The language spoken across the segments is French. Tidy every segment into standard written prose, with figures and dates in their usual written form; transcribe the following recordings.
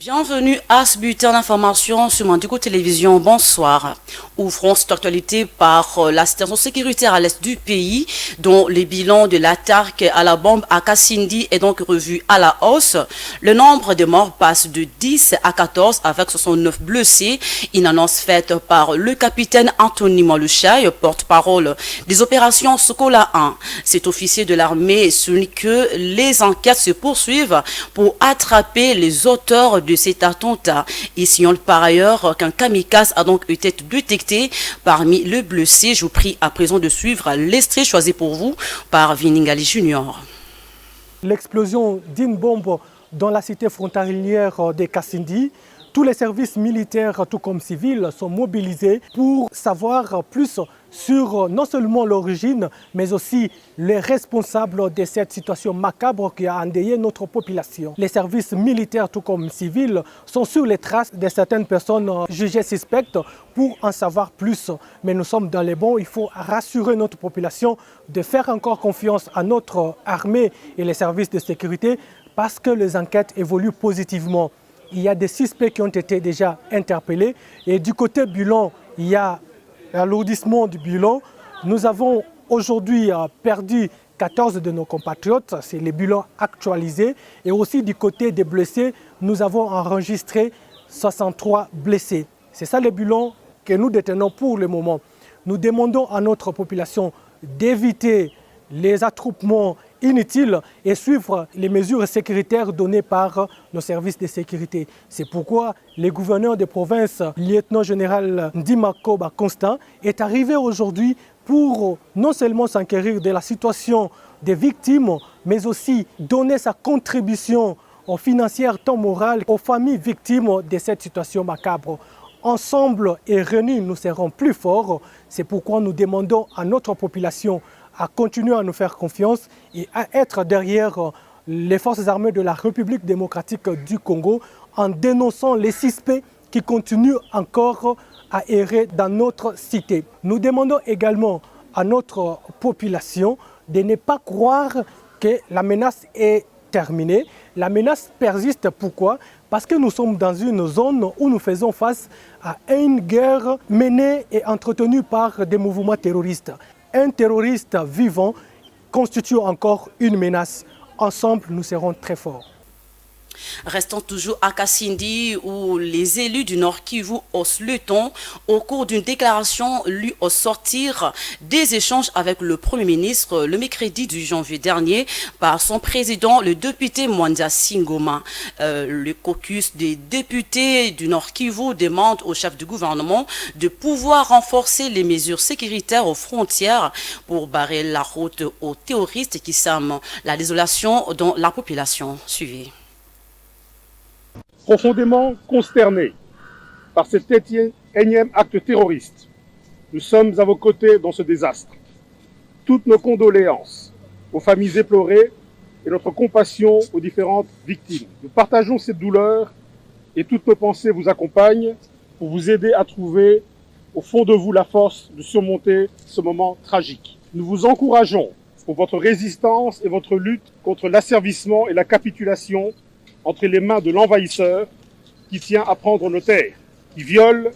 Bienvenue à ce bulletin d'information sur Mandiko Télévision. Bonsoir. Ouvrons cette actualité par la situation sécuritaire à l'est du pays, dont le bilan de l'attaque à la bombe à Kassindi est donc revu à la hausse. Le nombre de morts passe de 10 à 14 avec 69 blessés. Une annonce faite par le capitaine Anthony Maluchaï, porte-parole des opérations Sokola 1. Cet officier de l'armée souligne que les enquêtes se poursuivent pour attraper les auteurs de cet attentat. Il signale par ailleurs qu'un kamikaze a donc été détecté parmi les blessés. Je vous prie à présent de suivre l'extrait choisi pour vous par Viningali Junior. L'explosion d'une bombe dans la cité frontalière de Kassindi. Tous les services militaires, tout comme civils, sont mobilisés pour savoir plus sur non seulement l'origine, mais aussi les responsables de cette situation macabre qui a endeuillé notre population. Les services militaires, tout comme civils, sont sur les traces de certaines personnes jugées suspectes pour en savoir plus. Mais nous sommes dans les bons, il faut rassurer notre population de faire encore confiance à notre armée et les services de sécurité parce que les enquêtes évoluent positivement. Il y a des suspects qui ont été déjà interpellés et du côté bilan, il y a l'alourdissement du bilan. Nous avons aujourd'hui perdu 14 de nos compatriotes, c'est les bilans actualisés. Et aussi du côté des blessés, nous avons enregistré 63 blessés. C'est ça le bilan que nous détenons pour le moment. Nous demandons à notre population d'éviter les attroupements inutiles et suivre les mesures sécuritaires données par nos services de sécurité. C'est pourquoi le gouverneur de province, lieutenant-général Ndimakoba Constant, est arrivé aujourd'hui pour non seulement s'enquérir de la situation des victimes, mais aussi donner sa contribution financière tant morale aux familles victimes de cette situation macabre. Ensemble et réunis, nous serons plus forts. C'est pourquoi nous demandons à notre population à continuer à nous faire confiance et à être derrière les forces armées de la République démocratique du Congo en dénonçant les suspects qui continuent encore à errer dans notre cité. Nous demandons également à notre population de ne pas croire que la menace est terminée. La menace persiste. Pourquoi? Parce que nous sommes dans une zone où nous faisons face à une guerre menée et entretenue par des mouvements terroristes. Un terroriste vivant constitue encore une menace. Ensemble, nous serons très forts. Restons toujours à Kassindi où les élus du Nord Kivu haussent le ton au cours d'une déclaration lue au sortir des échanges avec le Premier ministre le mercredi du janvier dernier par son président, le député Mwanda Singoma. Le caucus des députés du Nord Kivu demande au chef du gouvernement de pouvoir renforcer les mesures sécuritaires aux frontières pour barrer la route aux terroristes qui sèment la désolation dans la population. Suivez. Profondément consternés par cet énième acte terroriste, nous sommes à vos côtés dans ce désastre. Toutes nos condoléances aux familles éplorées et notre compassion aux différentes victimes. Nous partageons cette douleur et toutes nos pensées vous accompagnent pour vous aider à trouver au fond de vous la force de surmonter ce moment tragique. Nous vous encourageons pour votre résistance et votre lutte contre l'asservissement et la capitulation entre les mains de l'envahisseur qui tient à prendre nos terres, qui viole,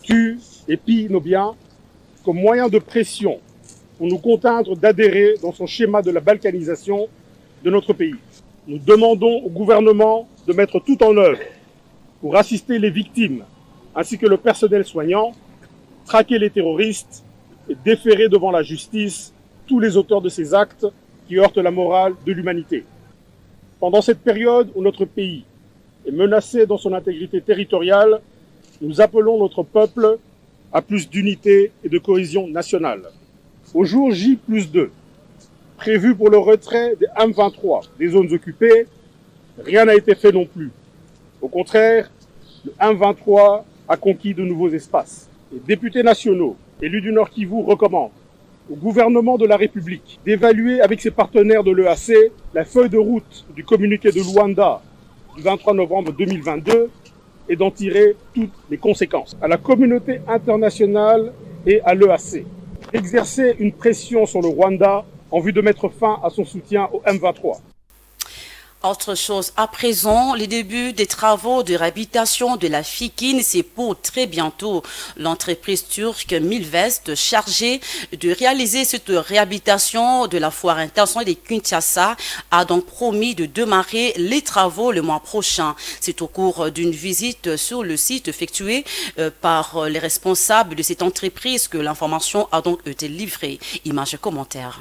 tue et pille nos biens comme moyen de pression pour nous contraindre d'adhérer dans son schéma de la balkanisation de notre pays. Nous demandons au gouvernement de mettre tout en œuvre pour assister les victimes ainsi que le personnel soignant, traquer les terroristes et déférer devant la justice tous les auteurs de ces actes qui heurtent la morale de l'humanité. Pendant cette période où notre pays est menacé dans son intégrité territoriale, nous appelons notre peuple à plus d'unité et de cohésion nationale. Au jour J+2, prévu pour le retrait des M23 des zones occupées, rien n'a été fait non plus. Au contraire, le M23 a conquis de nouveaux espaces. Les députés nationaux, élus du Nord Kivu, recommandent au gouvernement de la République d'évaluer avec ses partenaires de l'EAC la feuille de route du communiqué de Luanda du 23 novembre 2022 et d'en tirer toutes les conséquences. À la communauté internationale et à l'EAC, exercer une pression sur le Rwanda en vue de mettre fin à son soutien au M23. Autre chose, à présent, les débuts des travaux de réhabilitation de la Fikine, c'est pour très bientôt. L'entreprise turque Milvest, chargée de réaliser cette réhabilitation de la foire internationale de Kinshasa, a donc promis de démarrer les travaux le mois prochain. C'est au cours d'une visite sur le site effectuée par les responsables de cette entreprise que l'information a donc été livrée. Images et commentaires.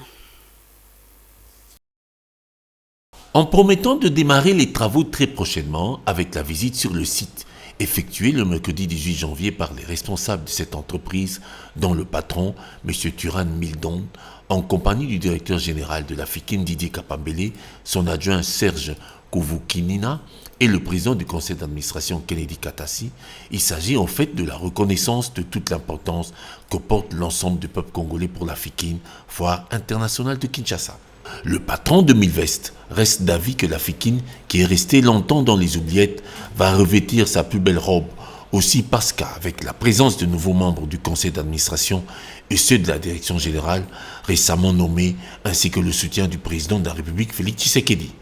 En promettant de démarrer les travaux très prochainement avec la visite sur le site effectuée le mercredi 18 janvier par les responsables de cette entreprise, dont le patron, M. Turan Mildon, en compagnie du directeur général de la Fikine Didier Kapambele, son adjoint Serge Kouvoukinina et le président du conseil d'administration Kennedy Katassi, il s'agit en fait de la reconnaissance de toute l'importance que porte l'ensemble du peuple congolais pour la Fikine, foire internationale de Kinshasa. Le patron de Milvest reste d'avis que la Fikine, qui est restée longtemps dans les oubliettes, va revêtir sa plus belle robe, aussi parce qu'avec la présence de nouveaux membres du conseil d'administration et ceux de la direction générale récemment nommés, ainsi que le soutien du président de la République Félix Tshisekedi.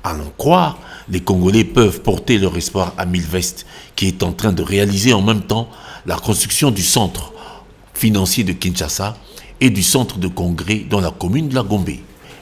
À l'en croire, les Congolais peuvent porter leur espoir à Milvest, qui est en train de réaliser en même temps la construction du centre financier de Kinshasa et du centre de congrès dans la commune de la Gombe.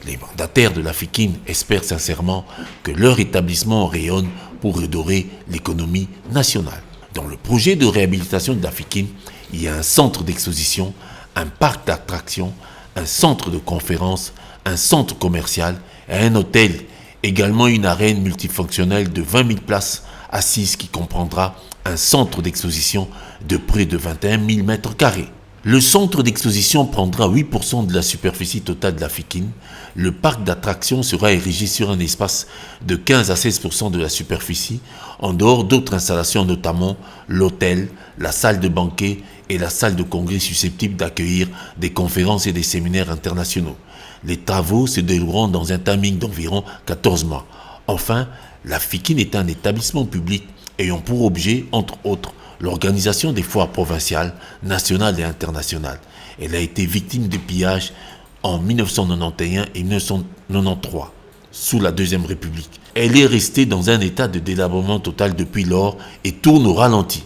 Les mandataires de la Fikine espèrent sincèrement que leur établissement rayonne pour redorer l'économie nationale. Dans le projet de réhabilitation de la Fikine, il y a un centre d'exposition, un parc d'attractions, un centre de conférences, un centre commercial et un hôtel, également une arène multifonctionnelle de 20 000 places assises qui comprendra un centre d'exposition de près de 21 000 mètres carrés. Le centre d'exposition prendra 8% de la superficie totale de la Fikine. Le parc d'attractions sera érigé sur un espace de 15 à 16% de la superficie, en dehors d'autres installations, notamment l'hôtel, la salle de banquet et la salle de congrès susceptibles d'accueillir des conférences et des séminaires internationaux. Les travaux se dérouleront dans un timing d'environ 14 mois. Enfin, la Fikine est un établissement public ayant pour objet, entre autres, l'organisation des foires provinciales, nationales et internationales. Elle a été victime de pillages en 1991 et 1993, sous la Deuxième République. Elle est restée dans un état de délabrement total depuis lors et tourne au ralenti.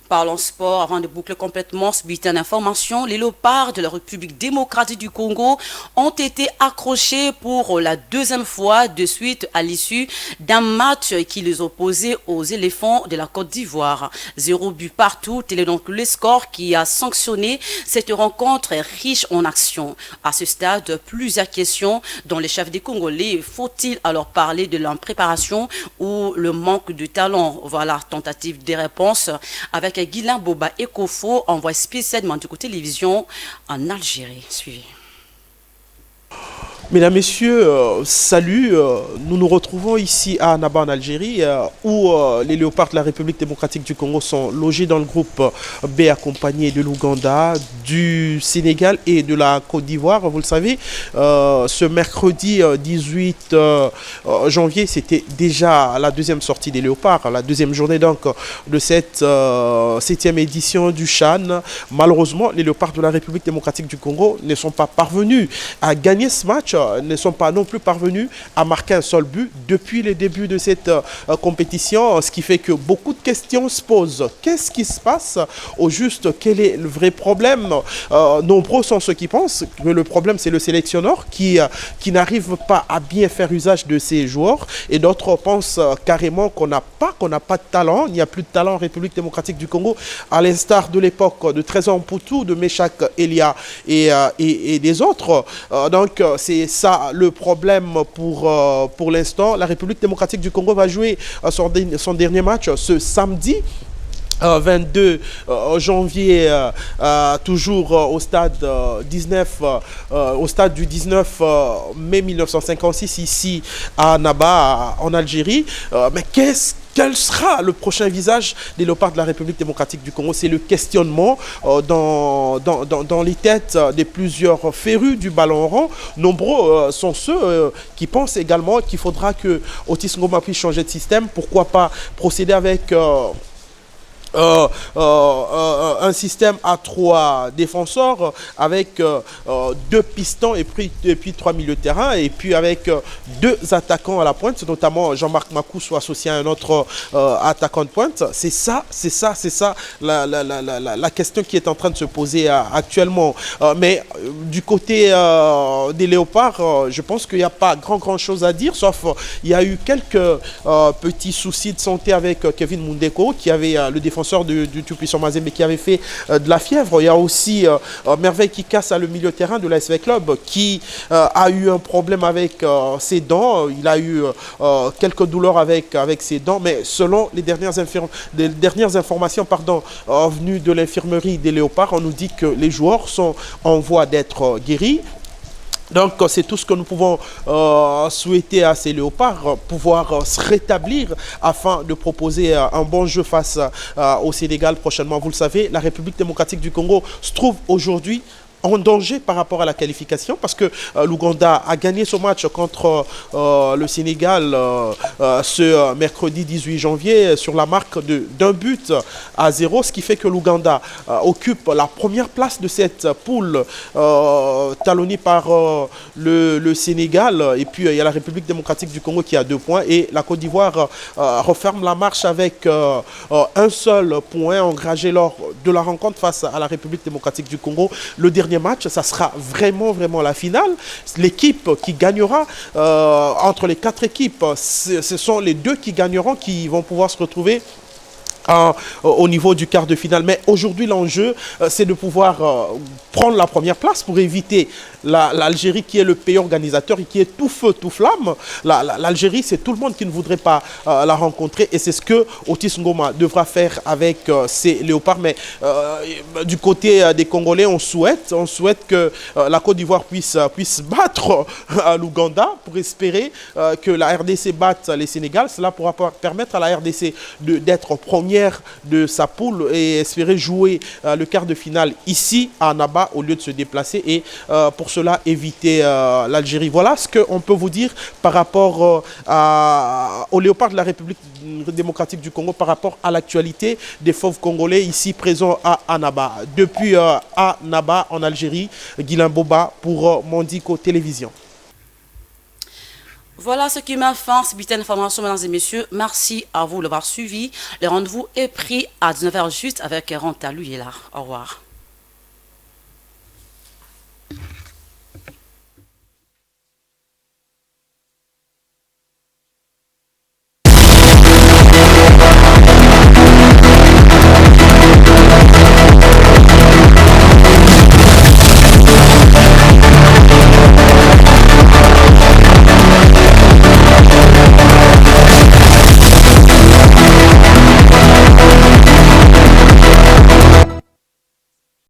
Parlons sport, avant de boucler complètement ce bulletin d'information, les léopards de la République démocratique du Congo ont été accrochés pour la deuxième fois de suite à l'issue d'un match qui les opposait aux éléphants de la Côte d'Ivoire. 0 but partout, tel est donc le score qui a sanctionné cette rencontre riche en actions. À ce stade, plusieurs questions dont les chefs des Congolais, faut-il alors parler de l'impréparation ou le manque de talent? Voilà, tentative de réponse avec Guilain Boba Ekofo, envoyé spécialement du côté télévision en Algérie. Suivez. Mesdames, Messieurs, salut. Nous nous retrouvons ici à Annaba en Algérie où les léopards de la République démocratique du Congo sont logés dans le groupe B accompagné de l'Ouganda, du Sénégal et de la Côte d'Ivoire. Vous le savez, ce mercredi 18 janvier, c'était déjà la deuxième sortie des léopards, la deuxième journée donc de cette 7e édition du CHAN. Malheureusement, les léopards de la République démocratique du Congo ne sont pas parvenus à gagner ce match, ne sont pas non plus parvenus à marquer un seul but depuis le début de cette compétition, ce qui fait que beaucoup de questions se posent. Qu'est-ce qui se passe au juste? Quel est le vrai problème? Nombreux sont ceux qui pensent que le problème c'est le sélectionneur qui n'arrive pas à bien faire usage de ses joueurs, et d'autres pensent carrément qu'on n'a pas de talent. Il n'y a plus de talent en République démocratique du Congo, à l'instar de l'époque de Trésor Mputu, de Meshak Elia et des autres. Donc c'est ça le problème pour l'instant. La République démocratique du Congo va jouer son dernier match ce samedi 22 janvier, toujours au stade 19, au stade du 19 mai 1956 ici à Annaba en Algérie. Mais quel sera le prochain visage des léopards de la République démocratique du Congo? C'est le questionnement dans les têtes de plusieurs férus du ballon rond. Nombreux sont ceux qui pensent également qu'il faudra que Otis Ngoma puisse changer de système. Pourquoi pas procéder avec un système à 3 défenseurs avec 2 pistons et puis 3 milieux de terrain et puis avec 2 attaquants à la pointe, notamment Jean-Marc Makoussou associé à un autre attaquant de pointe. C'est ça la question qui est en train de se poser actuellement. Mais du côté des Léopards, je pense qu'il n'y a pas grand chose à dire, sauf il y a eu quelques petits soucis de santé avec Kevin Mundeko, qui avait le défenseur du tout-puissant Mazembe, qui avait fait de la fièvre. Il y a aussi Merveille qui casse le milieu de terrain de l'ASV Club, qui a eu un problème avec ses dents. Il a eu quelques douleurs avec ses dents, mais selon les dernières informations venues de l'infirmerie des Léopards, on nous dit que les joueurs sont en voie d'être guéris. Donc c'est tout ce que nous pouvons souhaiter à ces Léopards, pouvoir se rétablir afin de proposer un bon jeu face au Sénégal prochainement. Vous le savez, la République démocratique du Congo se trouve aujourd'hui en danger par rapport à la qualification, parce que l'Ouganda a gagné son match contre le Sénégal ce mercredi 18 janvier sur la marque d'1-0, ce qui fait que l'Ouganda occupe la première place de cette poule talonnée par le Sénégal, et puis il y a la République démocratique du Congo qui a 2 points et la Côte d'Ivoire referme la marche avec un seul point engagé lors de la rencontre face à la République démocratique du Congo. Le dernier match, ça sera vraiment la finale. L'équipe qui gagnera entre les 4 équipes, ce sont les 2 qui gagneront qui vont pouvoir se retrouver au niveau du quart de finale. Mais aujourd'hui, l'enjeu, c'est de pouvoir prendre la première place pour éviter l'Algérie, qui est le pays organisateur et qui est tout feu, tout flamme. L'Algérie, c'est tout le monde qui ne voudrait pas la rencontrer, et c'est ce que Otis Ngoma devra faire avec ces Léopards. Mais du côté des Congolais, on souhaite que la Côte d'Ivoire puisse battre l'Ouganda pour espérer que la RDC batte les Sénégal. Cela pourra permettre à la RDC d'être première de sa poule et espérer jouer le quart de finale ici à Annaba au lieu de se déplacer, et pour cela éviter l'Algérie. Voilà ce qu'on peut vous dire par rapport aux Léopards de la République démocratique du Congo, par rapport à l'actualité des fauves congolais ici présents à Annaba. Depuis Annaba en Algérie, Guilain Boba pour Mondico Télévision. Voilà ce qui m'a fait ce bulletin d'information, mesdames et messieurs. Merci à vous de l'avoir suivi. Le rendez-vous est pris à 19h juste avec Rantalou Yélar. Au revoir.